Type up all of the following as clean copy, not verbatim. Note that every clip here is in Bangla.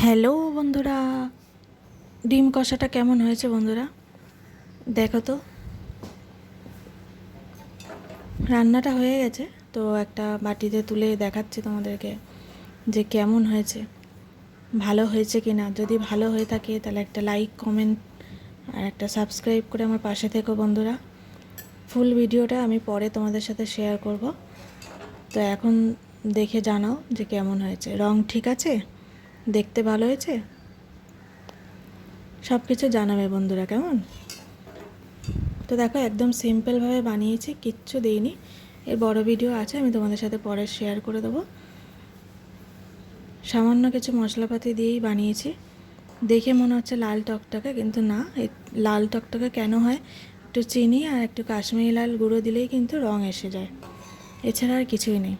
হ্যালো বন্ধুরা, ডিম কষাটা কেমন হয়েছে বন্ধুরা? দেখো তো, রান্নাটা হয়ে গেছে। তো একটা বাটিতে তুলে দেখাচ্ছি তোমাদেরকে যে কেমন হয়েছে, ভালো হয়েছে কি না। যদি ভালো হয়ে থাকে তাহলে একটা লাইক, কমেন্ট আর একটা সাবস্ক্রাইব করে আমার পাশে থেকো বন্ধুরা। ফুল ভিডিওটা আমি পরে তোমাদের সাথে শেয়ার করব। তো এখন দেখে জানাও যে কেমন হয়েছে, রং ঠিক আছে, দেখতে ভালো হয়েছে, সব কিছু জানাবে বন্ধুরা। কেমন? তো দেখো, একদম সিম্পলভাবে বানিয়েছি, কিচ্ছু দিইনি। এর বড় ভিডিও আছে, আমি তোমাদের সাথে পরে শেয়ার করে দেবো। সামান্য কিছু মশলাপাতি দিয়েই বানিয়েছি। দেখে মনে হচ্ছে লাল টকটকে, কিন্তু না। এই লাল টকটকে কেন হয়, একটু চিনি আর একটু কাশ্মীরি লাল গুঁড়ো দিলেই কিন্তু রং এসে যায়, এছাড়া আর কিছুই নেই।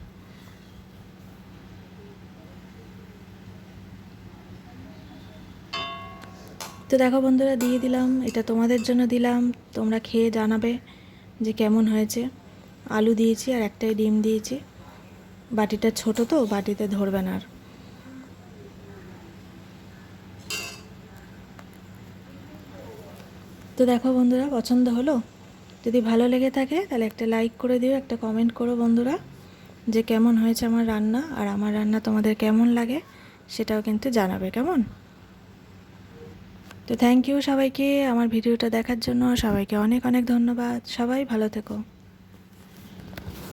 তো দেখো বন্ধুরা, দিয়ে দিলাম, এটা তোমাদের জন্য দিলাম, তোমরা খেয়ে জানাবে যে কেমন হয়েছে। আলু দিয়েছি আর একটাই ডিম দিয়েছি। বাটিটা ছোট তো, বাটিতে ধরবে না আর। তো দেখো বন্ধুরা, পছন্দ হলো? যদি ভালো লেগে থাকে তাহলে একটা লাইক করে দিও, একটা কমেন্ট করো বন্ধুরা যে কেমন হয়েছে আমার রান্না, আর আমার রান্না তোমাদের কেমন লাগে সেটাও কিন্তু জানাবে। কেমন? তো থ্যাংক ইউ সবাইকে আমার ভিডিওটা দেখার জন্য। সবাইকে অনেক অনেক ধন্যবাদ। সবাই ভালো থেকো।